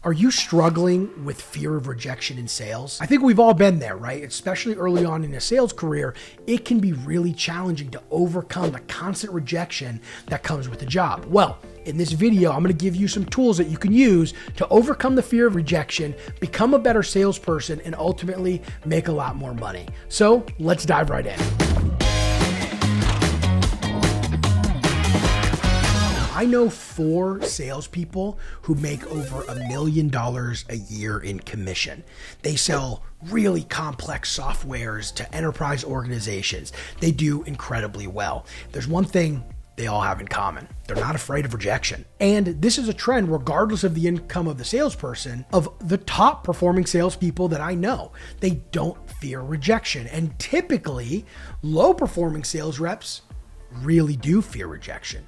Are you struggling with fear of rejection in sales? I think we've all been there, right? Especially early on in a sales career, it can be really challenging to overcome the constant rejection that comes with the job. Well, in this video, I'm going to give you some tools that you can use to overcome the fear of rejection, become a better salesperson, and ultimately make a lot more money. So let's dive right in. I know 4 salespeople who make over $1 million a year in commission. They sell really complex softwares to enterprise organizations. They do incredibly well. There's one thing they all have in common. They're not afraid of rejection. And this is a trend, regardless of the income of the salesperson, of the top performing salespeople that I know. They don't fear rejection. And typically, low performing sales reps really do fear rejection.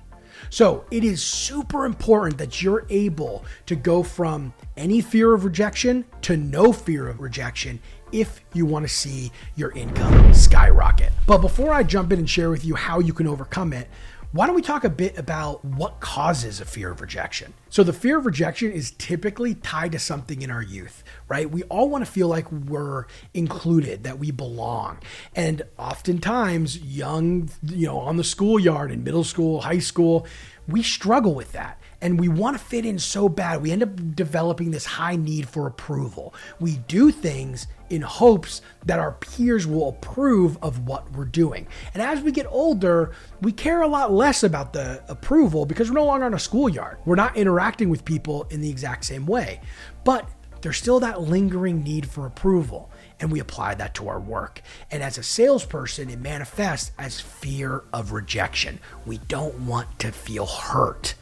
So it is super important that you're able to go from any fear of rejection to no fear of rejection if you want to see your income skyrocket. But before I jump in and share with you how you can overcome it, why don't we talk a bit about what causes a fear of rejection? So the fear of rejection is typically tied to something in our youth, right? We all want to feel like we're included, that we belong. And oftentimes young, on the schoolyard, in middle school, high school, we struggle with that. And we want to fit in so bad. We end up developing this high need for approval. We do things in hopes that our peers will approve of what we're doing. And as we get older, we care a lot less about the approval because we're no longer on a schoolyard. We're not interacting with people in the exact same way. But there's still that lingering need for approval, and we apply that to our work. And as a salesperson, it manifests as fear of rejection. We don't want to feel hurt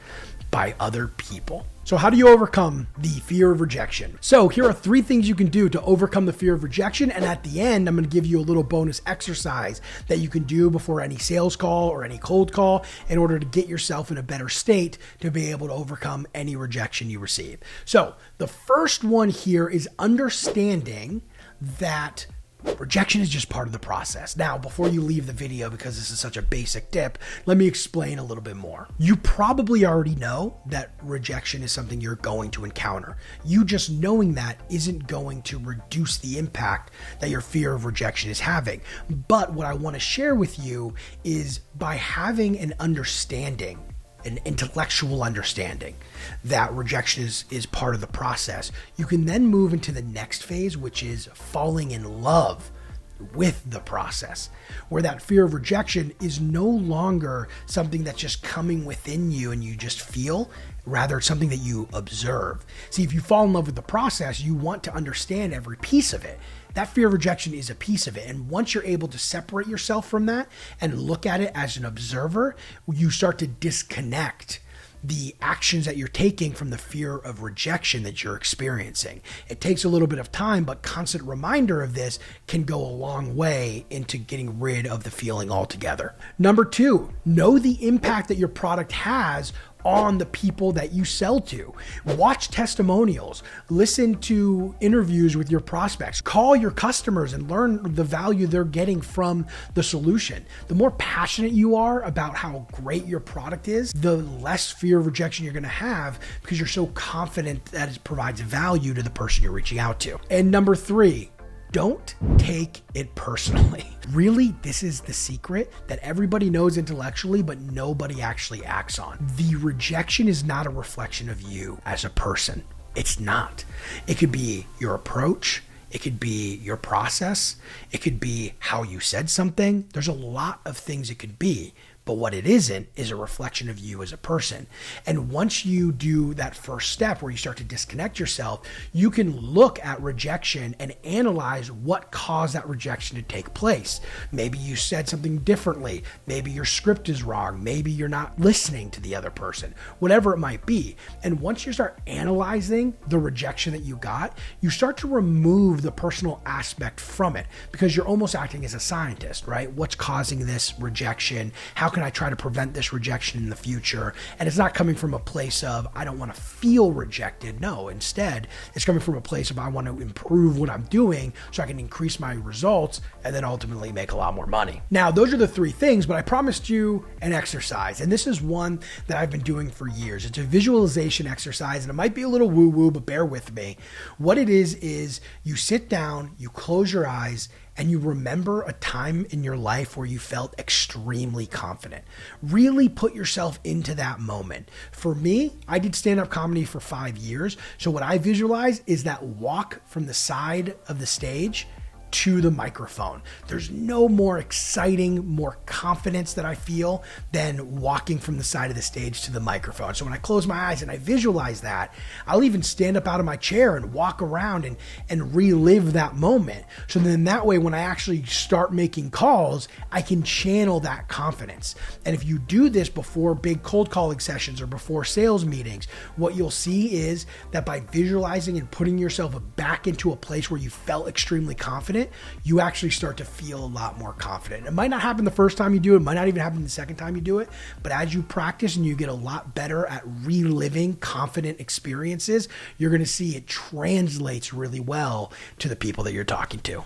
by other people. So how do you overcome the fear of rejection? So here are 3 things you can do to overcome the fear of rejection. And at the end, I'm going to give you a little bonus exercise that you can do before any sales call or any cold call in order to get yourself in a better state to be able to overcome any rejection you receive. So the first one here is understanding that rejection is just part of the process. Now, before you leave the video, because this is such a basic tip, let me explain a little bit more. You probably already know that rejection is something you're going to encounter. You just knowing that isn't going to reduce the impact that your fear of rejection is having. But what I want to share with you is by having an understanding, an intellectual understanding that rejection is part of the process, you can then move into the next phase, which is falling in love with the process, where that fear of rejection is no longer something that's just coming within you and you just feel, rather it's something that you observe. See, if you fall in love with the process, you want to understand every piece of it. That fear of rejection is a piece of it. And once you're able to separate yourself from that and look at it as an observer, you start to disconnect the actions that you're taking from the fear of rejection that you're experiencing. It takes a little bit of time, but constant reminder of this can go a long way into getting rid of the feeling altogether. Number 2, know the impact that your product has on the people that you sell to. Watch testimonials, listen to interviews with your prospects, call your customers and learn the value they're getting from the solution. The more passionate you are about how great your product is, the less fear of rejection you're going to have because you're so confident that it provides value to the person you're reaching out to. And number 3, don't take it personally. Really, this is the secret that everybody knows intellectually, but nobody actually acts on. The rejection is not a reflection of you as a person. It's not. It could be your approach. It could be your process. It could be how you said something. There's a lot of things it could be. But what it isn't is a reflection of you as a person. And once you do that first step where you start to disconnect yourself, you can look at rejection and analyze what caused that rejection to take place. Maybe you said something differently. Maybe your script is wrong. Maybe you're not listening to the other person, whatever it might be. And once you start analyzing the rejection that you got, you start to remove the personal aspect from it because you're almost acting as a scientist, right? What's causing this rejection? How can can I try to prevent this rejection in the future? And it's not coming from a place of, I don't want to feel rejected. No, instead, it's coming from a place of, I want to improve what I'm doing so I can increase my results and then ultimately make a lot more money. Now, those are the three things, but I promised you an exercise. And this is one that I've been doing for years. It's a visualization exercise, and it might be a little woo-woo, but bear with me. What it is you sit down, you close your eyes, and you remember a time in your life where you felt extremely confident. Really put yourself into that moment. For me, I did stand-up comedy for 5 years. So what I visualize is that walk from the side of the stage to the microphone. There's no more exciting, more confidence that I feel than walking from the side of the stage to the microphone. So when I close my eyes and I visualize that, I'll even stand up out of my chair and walk around and relive that moment. So then that way, when I actually start making calls, I can channel that confidence. And if you do this before big cold calling sessions or before sales meetings, what you'll see is that by visualizing and putting yourself back into a place where you felt extremely confident, you actually start to feel a lot more confident. It might not happen the first time you do it, might not even happen the second time you do it, but as you practice and you get a lot better at reliving confident experiences, you're going to see it translates really well to the people that you're talking to.